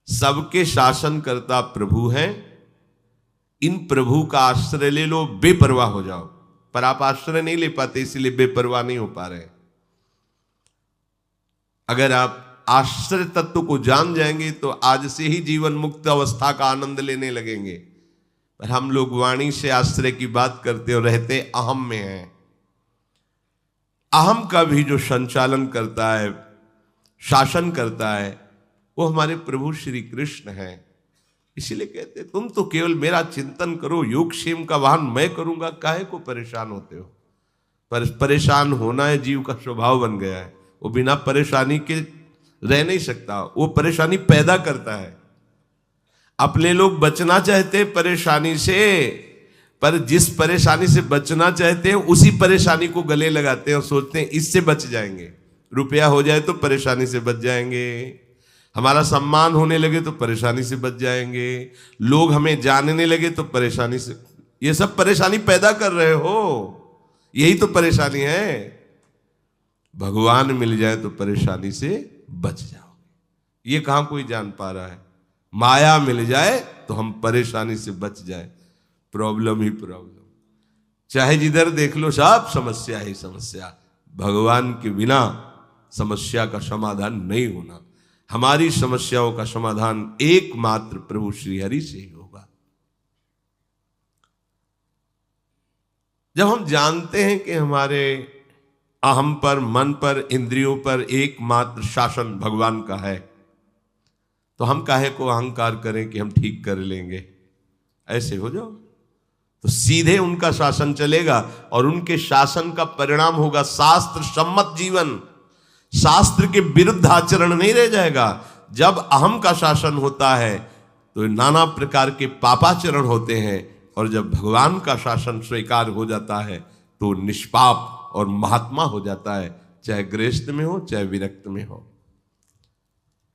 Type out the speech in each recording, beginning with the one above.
सबके शासनकर्ता प्रभु हैं, इन प्रभु का आश्रय ले लो, बेपरवाह हो जाओ। पर आप आश्रय नहीं ले पाते, इसलिए बेपरवाह नहीं हो पा रहे। अगर आप आश्रय तत्व को जान जाएंगे तो आज से ही जीवन मुक्त अवस्था का आनंद लेने लगेंगे। पर हम लोग वाणी से आश्रय की बात करते और रहते अहम में हैं। अहम का भी जो संचालन करता है, शासन करता है, वो हमारे प्रभु श्री कृष्ण हैं। इसीलिए कहते तुम तो केवल मेरा चिंतन करो, योगक्षेम का वाहन मैं करूंगा, काहे को परेशान होते हो। पर परेशान होना है जीव का स्वभाव बन गया है। वो बिना परेशानी के रह नहीं सकता, वो परेशानी पैदा करता है। अपने लोग बचना चाहते हैं परेशानी से, पर जिस परेशानी से बचना चाहते हैं उसी परेशानी को गले लगाते हैं और सोचते हैं इससे बच जाएंगे। रुपया हो जाए तो परेशानी से बच जाएंगे, हमारा सम्मान होने लगे तो परेशानी से बच जाएंगे, लोग हमें जानने लगे तो परेशानी से। ये सब परेशानी पैदा कर रहे हो, यही तो परेशानी है। भगवान मिल जाए तो परेशानी से बच जाओगे, ये कहां कोई जान पा रहा है। माया मिल जाए तो हम परेशानी से बच जाए, प्रॉब्लम ही प्रॉब्लम। चाहे जिधर देख लो सब समस्या ही समस्या। भगवान के बिना समस्या का समाधान नहीं होना। हमारी समस्याओं का समाधान एकमात्र प्रभु श्री हरि से ही होगा। जब हम जानते हैं कि हमारे अहम पर, मन पर, इंद्रियों पर एकमात्र शासन भगवान का है, तो हम काहे को अहंकार करें कि हम ठीक कर लेंगे। ऐसे हो जाओ तो सीधे उनका शासन चलेगा और उनके शासन का परिणाम होगा शास्त्र सम्मत जीवन। शास्त्र के विरुद्ध आचरण नहीं रह जाएगा। जब अहम का शासन होता है तो नाना प्रकार के पापाचरण होते हैं, और जब भगवान का शासन स्वीकार हो जाता है तो निष्पाप और महात्मा हो जाता है, चाहे गृहस्थ में हो चाहे विरक्त में हो।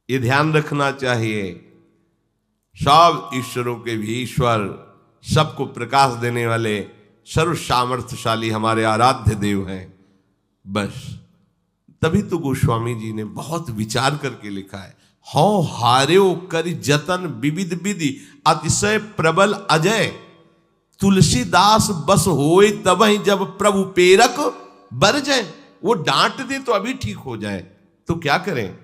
ये ध्यान रखना चाहिए। सब ईश्वरों के भी ईश्वर, सबको प्रकाश देने वाले सर्व सामर्थ्यशाली हमारे आराध्य देव हैं। बस तभी तो गोस्वामी जी ने बहुत विचार करके लिखा है, हौ हार्यो कर जतन विविध विधि अतिशय प्रबल अजय, तुलसीदास बस होए तबहि जब प्रभु पेरक बरजय। वो डांट दे तो अभी ठीक हो जाए, तो क्या करें,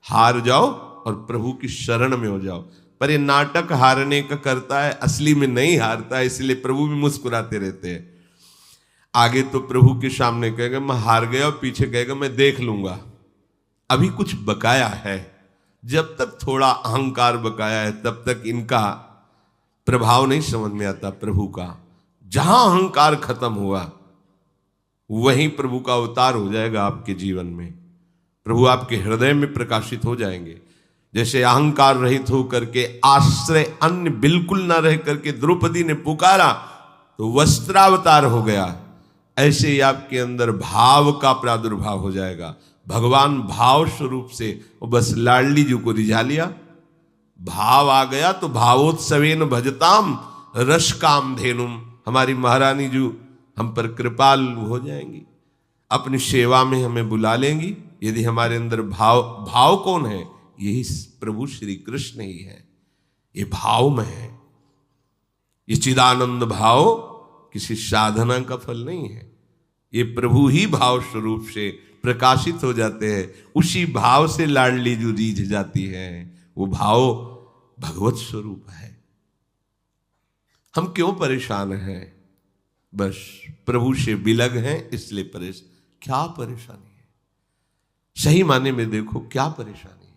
हार जाओ और प्रभु की शरण में हो जाओ। पर ये नाटक हारने का करता है, असली में नहीं हारता है, इसलिए प्रभु भी मुस्कुराते रहते हैं। आगे तो प्रभु के सामने कहेगा मैं हार गया, और पीछे कहेगा मैं देख लूंगा, अभी कुछ बकाया है। जब तक थोड़ा अहंकार बकाया है तब तक इनका प्रभाव नहीं समझ में आता प्रभु का। जहां अहंकार खत्म हुआ वहीं प्रभु का अवतार हो जाएगा आपके जीवन में। प्रभु आपके हृदय में प्रकाशित हो जाएंगे। जैसे अहंकार रहित होकर के आश्रय अन्य बिल्कुल ना रह करके द्रौपदी ने पुकारा तो वस्त्रावतार हो गया, ऐसे ही आपके अंदर भाव का प्रादुर्भाव हो जाएगा। भगवान भाव स्वरूप से, वो बस लाडली जी को रिझा लिया, भाव आ गया तो भावोत्सवेन भजताम रस काम धेनुम। हमारी महारानी जी हम पर कृपालु हो जाएंगी, अपनी सेवा में हमें बुला लेंगी यदि हमारे अंदर भाव कौन है, यही प्रभु श्री कृष्ण ही है। ये भाव में है, ये चिदानंद भाव किसी साधना का फल नहीं है। ये प्रभु ही भाव स्वरूप से प्रकाशित हो जाते हैं, उसी भाव से लाडली जो रीझ जाती है, वो भाव भगवत स्वरूप है। हम क्यों परेशान हैं, बस प्रभु से बिलग हैं इसलिए परेशान। क्या परेशानी है, सही माने में देखो क्या परेशानी है।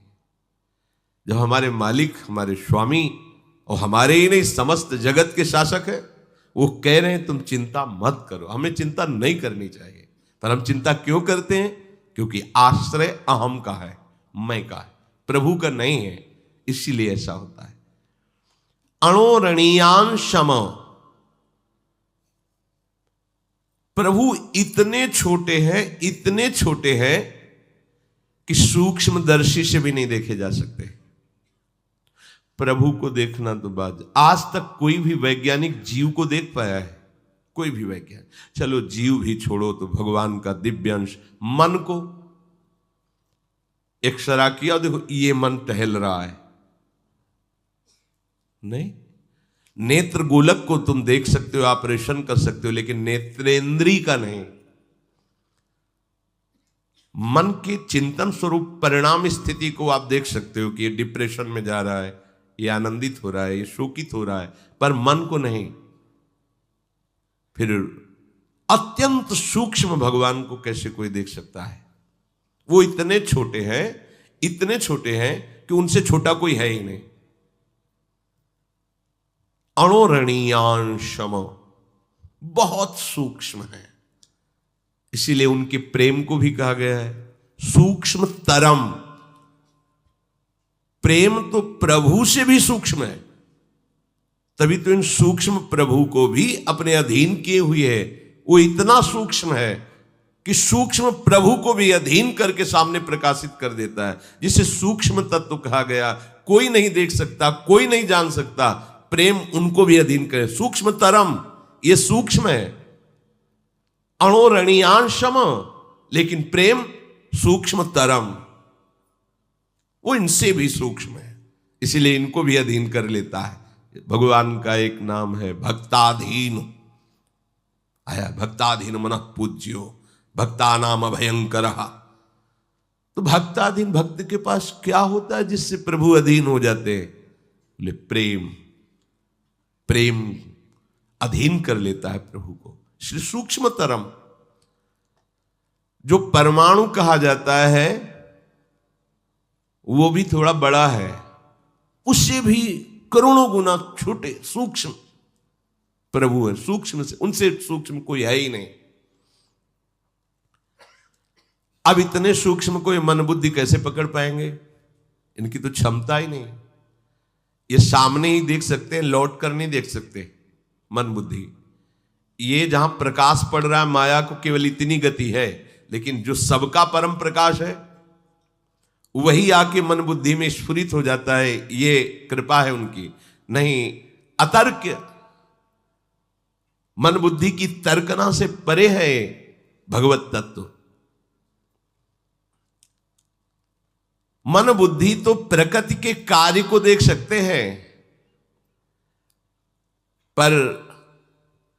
जब हमारे मालिक, हमारे स्वामी और हमारे ही नहीं समस्त जगत के शासक है, वो कह रहे हैं तुम चिंता मत करो। हमें चिंता नहीं करनी चाहिए, पर हम चिंता क्यों करते हैं, क्योंकि आश्रय अहम का है, मैं का है, प्रभु का नहीं है, इसीलिए ऐसा होता है। अणोरणीयान शम, प्रभु इतने छोटे हैं, इतने छोटे हैं कि सूक्ष्मदर्शी से भी नहीं देखे जा सकते। प्रभु को देखना तो बात, आज तक कोई भी वैज्ञानिक जीव को देख पाया है? कोई भी वैज्ञानिक, चलो जीव भी छोड़ो तो भगवान का दिव्य अंश मन को एक्सरा किया, देखो ये मन टहल रहा है, नहीं। नेत्र गोलक को तुम देख सकते हो, ऑपरेशन कर सकते हो, लेकिन नेत्रेंद्री का नहीं। मन के चिंतन स्वरूप परिणाम स्थिति को आप देख सकते हो कि ये डिप्रेशन में जा रहा है, ये आनंदित हो रहा है, ये शोकित हो रहा है, पर मन को नहीं। फिर अत्यंत सूक्ष्म भगवान को कैसे कोई देख सकता है? वो इतने छोटे हैं, इतने छोटे हैं कि उनसे छोटा कोई है ही नहीं। अणोरणीयांशम, बहुत सूक्ष्म है। इसीलिए उनके प्रेम को भी कहा गया है सूक्ष्म तरम। प्रेम तो प्रभु से भी सूक्ष्म है, तभी तो इन सूक्ष्म प्रभु को भी अपने अधीन किए हुए है। वो इतना सूक्ष्म है कि सूक्ष्म प्रभु को भी अधीन करके सामने प्रकाशित कर देता है, जिसे सूक्ष्म तत्व कहा गया। कोई नहीं देख सकता, कोई नहीं जान सकता, प्रेम उनको भी अधीन करे। सूक्ष्म तरम, ये सूक्ष्म है। अणोरणीयांशम, लेकिन प्रेम सूक्ष्म तरम, वो इनसे भी सूक्ष्म है, इसीलिए इनको भी अधीन कर लेता है। भगवान का एक नाम है भक्ताधीन। आया भक्ताधीन मनः पूज्यो भक्ता नाम अभयंकर। तो भक्ताधीन, भक्त के पास क्या होता है जिससे प्रभु अधीन हो जाते हैं? बोले प्रेम। प्रेम अधीन कर लेता है प्रभु को। श्री सूक्ष्मतरम, जो परमाणु कहा जाता है वो भी थोड़ा बड़ा है, उससे भी करोड़ों गुना छोटे सूक्ष्म प्रभु है। सूक्ष्म से, उनसे सूक्ष्म कोई है ही नहीं। अब इतने सूक्ष्म को ये मन बुद्धि कैसे पकड़ पाएंगे? इनकी तो क्षमता ही नहीं। ये सामने ही देख सकते हैं, लौट कर नहीं देख सकते मन बुद्धि। ये जहां प्रकाश पड़ रहा है माया को केवल इतनी गति है, लेकिन जो सबका परम प्रकाश है वही आके मन बुद्धि में स्फुरित हो जाता है। ये कृपा है उनकी। नहीं, अतर्क मन बुद्धि की तर्कना से परे है भगवत तत्व। मन बुद्धि तो प्रकृति के कार्य को देख सकते हैं, पर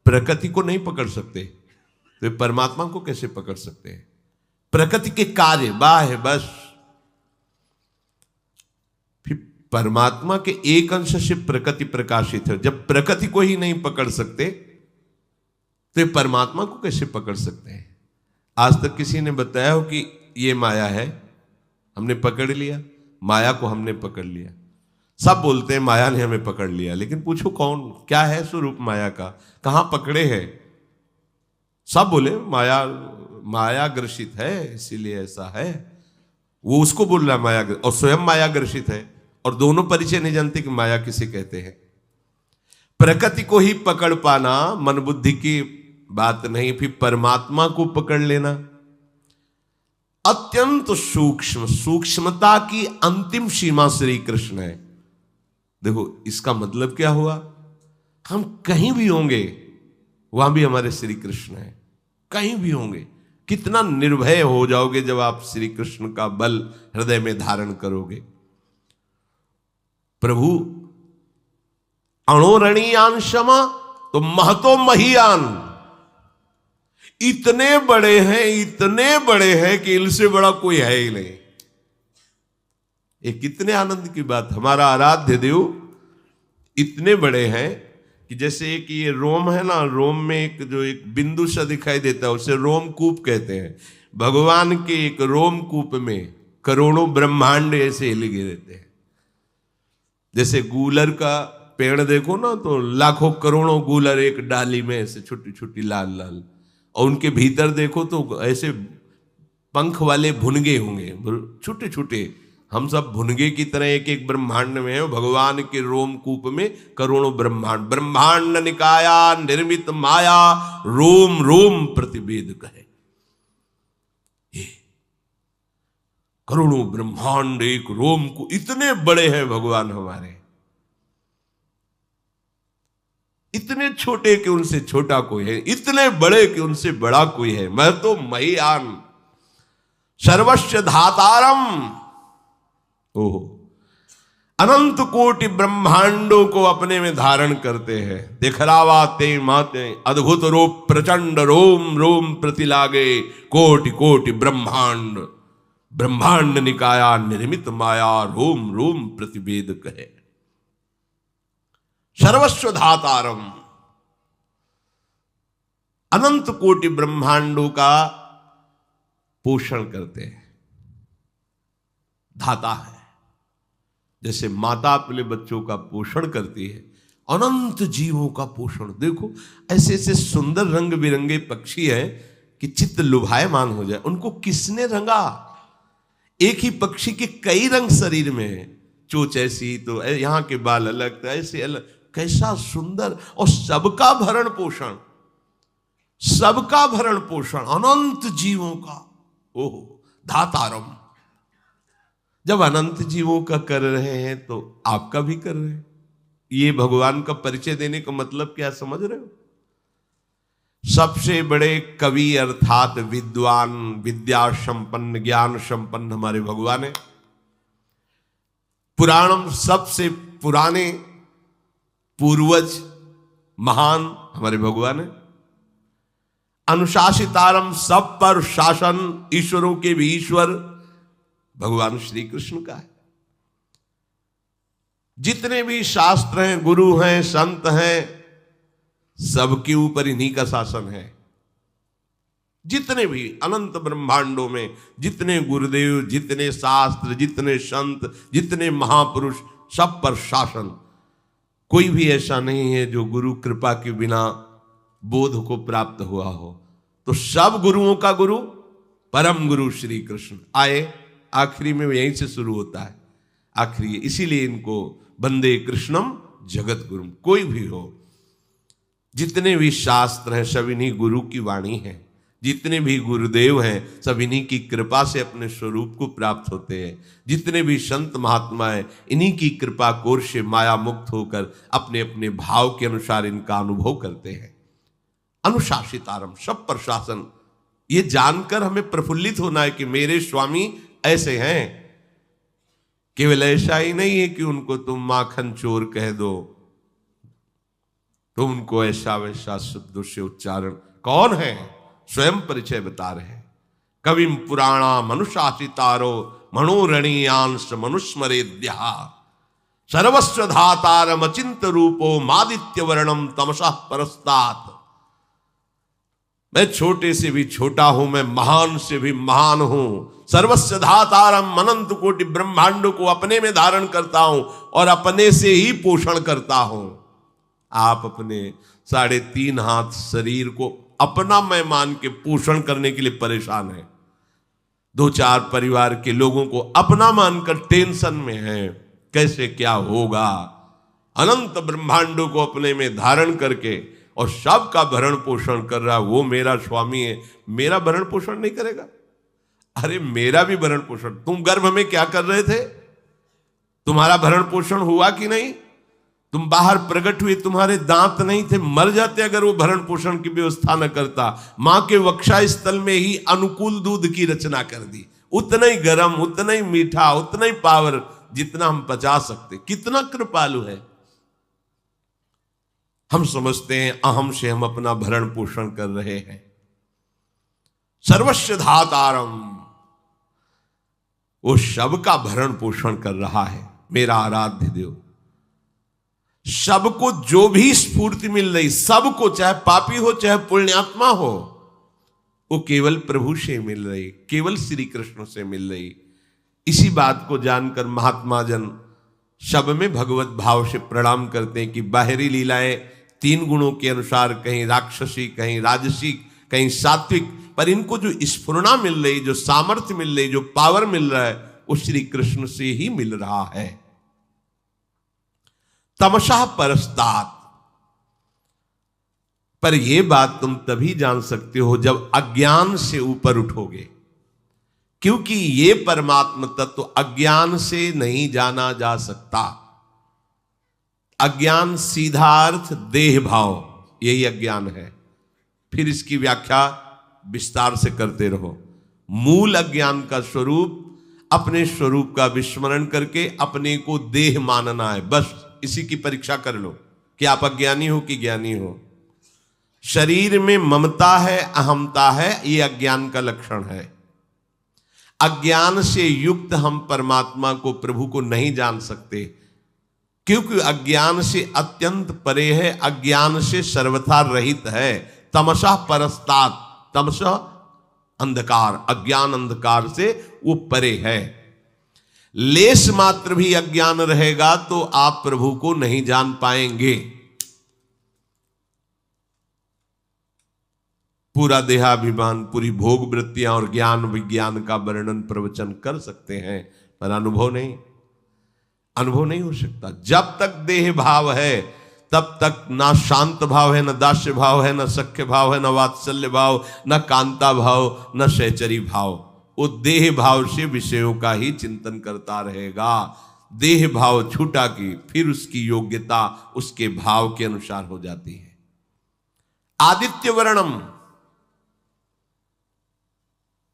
प्रकृति को नहीं पकड़ सकते। तो परमात्मा को कैसे पकड़ सकते हैं? प्रकृति के कार्य बाह्य बस। फिर परमात्मा के एक अंश से प्रकृति प्रकाशित है। जब प्रकृति को ही नहीं पकड़ सकते तो ये परमात्मा को कैसे पकड़ सकते हैं? आज तक किसी ने बताया हो कि ये माया है, हमने पकड़ लिया, माया को हमने पकड़ लिया। सब बोलते हैं माया ने हमें पकड़ लिया, लेकिन पूछो कौन, क्या है स्वरूप माया का, कहां पकड़े हैं? सब बोले माया, माया ग्रसित है इसीलिए ऐसा है। वो उसको बोल रहा माया, और स्वयं माया ग्रसित है, और दोनों परिचय नहीं जानते कि माया किसे कहते हैं। प्रकृति को ही पकड़ पाना मन बुद्धि की बात नहीं, फिर परमात्मा को पकड़ लेना अत्यंत सूक्ष्म। सूक्ष्मता की अंतिम सीमा श्री कृष्ण है। देखो इसका मतलब क्या हुआ? हम कहीं भी होंगे वहां भी हमारे श्री कृष्ण है। कहीं भी होंगे, कितना निर्भय हो जाओगे जब आप श्री कृष्ण का बल हृदय में धारण करोगे। प्रभु अणोरणीयांशमा, तो महतो महियान, इतने बड़े हैं, इतने बड़े हैं कि इनसे बड़ा कोई है ही नहीं। ये कितने आनंद की बात। हमारा आराध्य देव इतने बड़े हैं कि जैसे एक ये रोम है ना, रोम में एक जो एक बिंदु सा दिखाई देता है उसे रोमकूप कहते हैं। भगवान के एक रोमकूप में करोड़ों ब्रह्मांड ऐसे लगे रहते हैं। जैसे गूलर का पेड़ देखो ना, तो लाखों करोड़ों गूलर एक डाली में ऐसे छोटी छोटी लाल लाल, और उनके भीतर देखो तो ऐसे पंख वाले भुनगे होंगे छोटे छोटे। हम सब भुनगे की तरह एक एक ब्रह्मांड में है। भगवान के रोमकूप में करोड़ों ब्रह्मांड। ब्रह्मांड निकाया निर्मित माया रोम रोम प्रतिवेद कहे। ये करोड़ों ब्रह्मांड एक रोम को, इतने बड़े हैं भगवान हमारे। इतने छोटे कि उनसे छोटा कोई है, इतने बड़े कि उनसे बड़ा कोई है। मैं तो महियान सर्वस्व धातारम। ओहो, अनंत कोटि ब्रह्मांडों को अपने में धारण करते हैं। दिखरावा ते माते अद्भुत रूप प्रचंड रोम रोम प्रतिलागे कोटि कोटि ब्रह्मांड। ब्रह्मांड निकाया निर्मित माया रोम रोम प्रतिवेद कहे। सर्वस्व धातारम, अनंत कोटि ब्रह्मांडों का पोषण करते हैं, धाता है। जैसे माता अपने बच्चों का पोषण करती है, अनंत जीवों का पोषण। देखो ऐसे ऐसे सुंदर रंग बिरंगे पक्षी हैं कि चित्त लुभायमान हो जाए। उनको किसने रंगा? एक ही पक्षी के कई रंग शरीर में है। चोंच ऐसी तो यहां के बाल अलग तो ऐसे अलग, कैसा सुंदर। और सबका भरण पोषण, सबका भरण पोषण अनंत जीवों का। ओह धातारम, जब अनंत जीवों का कर रहे हैं तो आपका भी कर रहे हैं। ये भगवान का परिचय देने का मतलब क्या समझ रहे हो? सबसे बड़े कवि अर्थात विद्वान, विद्या संपन्न, ज्ञान संपन्न हमारे भगवान है। पुराणम, सबसे पुराने पूर्वज महान हमारे भगवान है। अनुशासितारम, सब पर शासन, ईश्वरों के भी ईश्वर भगवान श्री कृष्ण का है। जितने भी शास्त्र हैं, गुरु हैं, संत हैं, सबके ऊपर इन्हीं का शासन है। जितने भी अनंत ब्रह्मांडों में जितने गुरुदेव, जितने शास्त्र, जितने संत, जितने महापुरुष, सब पर शासन। कोई भी ऐसा नहीं है जो गुरु कृपा के बिना बोध को प्राप्त हुआ हो। तो सब गुरुओं का गुरु परम गुरु श्री कृष्ण आए। आखिरी में यहीं से शुरू होता है आखिरी, इसीलिए इनको वंदे कृष्णम जगत गुरुम। कोई भी हो, जितने भी शास्त्र हैं सब इन्हीं गुरु की वाणी है। जितने भी गुरुदेव हैं सब इन्हीं की कृपा से अपने स्वरूप को प्राप्त होते हैं। जितने भी संत महात्मा हैं इन्हीं की कृपा कोर से माया मुक्त होकर अपने अपने भाव के अनुसार इनका अनुभव करते हैं। अनुशासितारम, सब पर शासन। ये जानकर हमें प्रफुल्लित होना है कि मेरे स्वामी ऐसे हैं। केवल ऐसा ही नहीं है कि उनको तुम माखन चोर कह दो, तुम उनको ऐसा वैसा शब्दों से उच्चारण। कौन है? स्वयं परिचय बता रहे हैं। कविम पुराणा मनुशासितारो मनोरणीयांश मनुस्मरेद्या सर्वस्व धातारम अचिंत रूपो मादित्य वर्णम तमसः परस्तात। मैं छोटे से भी छोटा हूं, मैं महान से भी महान हूं। सर्वस्व धातारम, अनंत कोटि ब्रह्मांडों को अपने में धारण करता हूं और अपने से ही पोषण करता हूं। आप अपने 3.5 हाथ शरीर को अपना मैं मान के पोषण करने के लिए परेशान है। 2-4 परिवार के लोगों को अपना मानकर टेंशन में है, कैसे क्या होगा। अनंत ब्रह्मांडों को अपने में धारण करके और सबका भरण पोषण कर रहा, वो मेरा स्वामी है। मेरा भरण पोषण नहीं करेगा? अरे मेरा भी भरण पोषण। तुम गर्भ में क्या कर रहे थे? तुम्हारा भरण पोषण हुआ कि नहीं? तुम बाहर प्रकट हुए, तुम्हारे दांत नहीं थे, मर जाते अगर वो भरण पोषण की व्यवस्था न करता। मां के वक्षा स्थल में ही अनुकूल दूध की रचना कर दी। उतना ही गर्म, उतना ही मीठा, उतना ही पावर जितना हम पचा सकते। कितना कृपालु है। हम समझते हैं अहम से हम अपना भरण पोषण कर रहे हैं। सर्वस्व धातारम, वो सबका भरण पोषण कर रहा है मेरा आराध्य देव। सबको जो भी स्फूर्ति मिल रही, सबको, चाहे पापी हो चाहे पुण्यात्मा हो, वो केवल प्रभु से मिल रही, केवल श्री कृष्ण से मिल रही। इसी बात को जानकर महात्मा जन सब में भगवत भाव से प्रणाम करते हैं कि बाहरी लीलाएं 3 गुणों के अनुसार, कहीं राक्षसी, कहीं राजसी, कहीं सात्विक, पर इनको जो स्फुरना मिल रही, जो सामर्थ्य मिल रही, जो पावर मिल रहा है, वो श्री कृष्ण से ही मिल रहा है। तमसा परस्तात, पर यह बात तुम तभी जान सकते हो जब अज्ञान से ऊपर उठोगे, क्योंकि ये परमात्म तत्व अज्ञान से नहीं जाना जा सकता। अज्ञान सीधा अर्थ देह भाव, यही अज्ञान है। फिर इसकी व्याख्या विस्तार से करते रहो। मूल अज्ञान का स्वरूप अपने स्वरूप का विस्मरण करके अपने को देह मानना है। बस इसी की परीक्षा कर लो कि आप अज्ञानी हो कि ज्ञानी हो। शरीर में ममता है, अहमता है, ये अज्ञान का लक्षण है। अज्ञान से युक्त हम परमात्मा को, प्रभु को नहीं जान सकते, क्योंकि अज्ञान से अत्यंत परे है, अज्ञान से सर्वथा रहित है। तमसा परस्तात्, तमसा अंधकार, अज्ञान अंधकार से वो परे है। लेस मात्र भी अज्ञान रहेगा तो आप प्रभु को नहीं जान पाएंगे। पूरा देहाभिमान, पूरी भोग वृत्तियां और ज्ञान विज्ञान का वर्णन प्रवचन कर सकते हैं, पर अनुभव नहीं हो सकता। जब तक देह भाव है तब तक ना शांत भाव है, न दास्य भाव है, न सख्य भाव है, न वात्सल्य भाव, न कांता भाव, न सहचरी भाव। वो देह भाव से विषयों का ही चिंतन करता रहेगा। देह भाव छूटा कि फिर उसकी योग्यता उसके भाव के अनुसार हो जाती है। आदित्य वर्णम,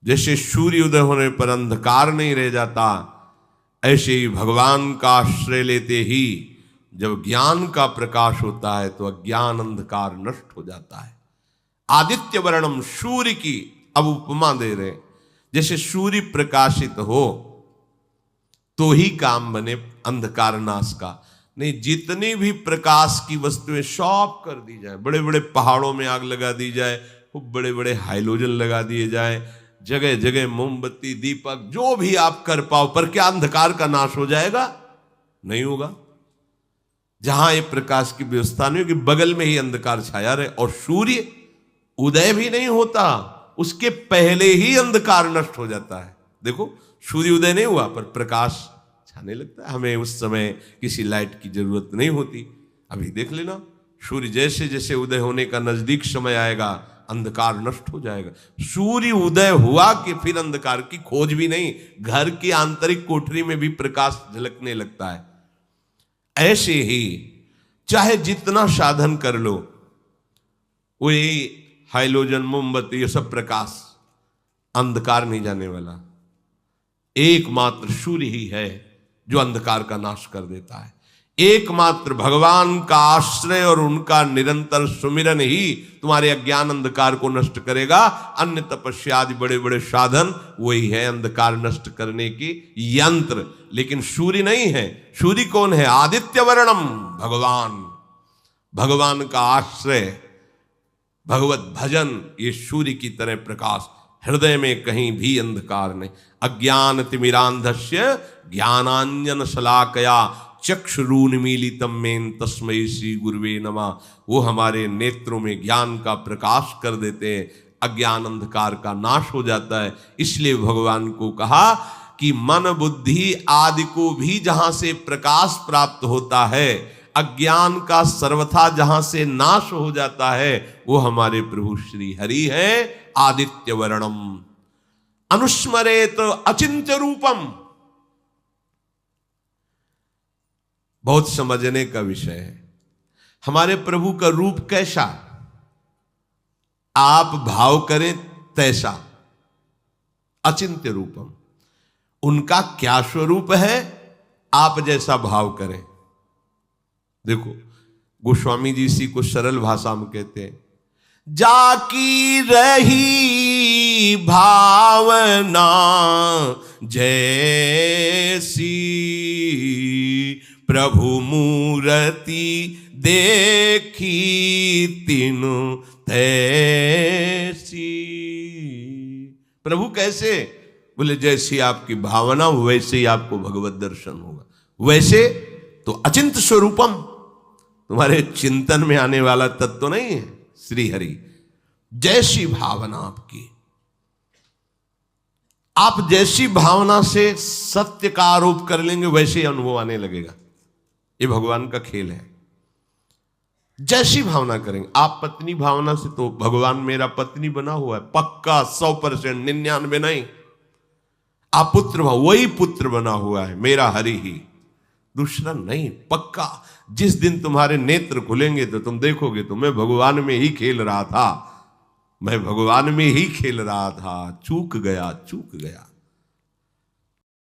जैसे सूर्य उदय होने पर अंधकार नहीं रह जाता, ऐसे ही भगवान का आश्रय लेते ही जब ज्ञान का प्रकाश होता है तो अज्ञान अंधकार नष्ट हो जाता है। आदित्य वर्णम, सूर्य की अब उपमा दे रहे, जैसे सूर्य प्रकाशित हो तो ही काम बने अंधकार नाश का। नहीं, जितनी भी प्रकाश की वस्तुएं सब कर दी जाए, बड़े बड़े पहाड़ों में आग लगा दी जाए, खूब बड़े बड़े हाइलोजन लगा दिए जाए, जगह जगह मोमबत्ती, दीपक, जो भी आप कर पाओ, पर क्या अंधकार का नाश हो जाएगा? नहीं होगा। जहां ये प्रकाश की व्यवस्था नहीं होगी, बगल में ही अंधकार छाया रहे। और सूर्य उदय भी नहीं होता, उसके पहले ही अंधकार नष्ट हो जाता है। देखो, सूर्य उदय नहीं हुआ पर प्रकाश छाने लगता है। हमें उस समय किसी लाइट की जरूरत नहीं होती। अभी देख लेना, सूर्य जैसे जैसे उदय होने का नजदीक समय आएगा, अंधकार नष्ट हो जाएगा। सूर्य उदय हुआ कि फिर अंधकार की खोज भी नहीं, घर की आंतरिक कोठरी में भी प्रकाश झलकने लगता है। ऐसे ही चाहे जितना साधन कर लो, वही हाइलोजन, मोमबत्ती, ये सब प्रकाश, अंधकार नहीं जाने वाला। एकमात्र सूर्य ही है जो अंधकार का नाश कर देता है। एकमात्र भगवान का आश्रय और उनका निरंतर सुमिरन ही तुम्हारे अज्ञान अंधकार को नष्ट करेगा। अन्य तपस्या आदि बड़े बड़े साधन वही है अंधकार नष्ट करने की यंत्र, लेकिन सूर्य नहीं है। सूर्य कौन है? आदित्य वर्णम, भगवान। भगवान का आश्रय, भगवत भजन, ये सूर्य की तरह प्रकाश। हृदय में कहीं भी अंधकार नहीं। अज्ञान तिमिरांधस्य ज्ञानांजन शलाकया चक्षुरुन्मीलितम मेन तस्मै श्री गुरुवे नमः। वो हमारे नेत्रों में ज्ञान का प्रकाश कर देते हैं, अज्ञान अंधकार का नाश हो जाता है। इसलिए भगवान को कहा कि मन बुद्धि आदि को भी जहां से प्रकाश प्राप्त होता है, अज्ञान का सर्वथा जहां से नाश हो जाता है, वो हमारे प्रभु श्री हरि है। आदित्य वर्णम अनुस्मरेत अचिंत्य रूपम। बहुत समझने का विषय है। हमारे प्रभु का रूप कैसा, आप भाव करें तैसा। अचिंत्य रूपम, उनका क्या स्वरूप है, आप जैसा भाव करें। देखो, गोस्वामी जी इसी को सरल भाषा में कहते हैं, जाकी रही भावना जैसी, प्रभु मूर्ति देखी तीनु तैसी। प्रभु कैसे? बोले जैसी आपकी भावना वैसे ही आपको भगवत दर्शन होगा। वैसे तो अचिंत स्वरूपम, तुम्हारे चिंतन में आने वाला तत्व नहीं है श्री हरि। जैसी भावना आपकी, आप जैसी भावना से सत्य का आरोप कर लेंगे वैसे ही अनुभव आने लगेगा। ये भगवान का खेल है। जैसी भावना करेंगे आप, पत्नी भावना से तो भगवान मेरा पत्नी बना हुआ है पक्का 100%, 99 नहीं। आप पुत्र भाव, वही पुत्र बना हुआ है मेरा हरि ही, दूसरा नहीं, पक्का। जिस दिन तुम्हारे नेत्र खुलेंगे तो तुम देखोगे तो मैं भगवान में ही खेल रहा था, मैं भगवान में ही खेल रहा था, चूक गया।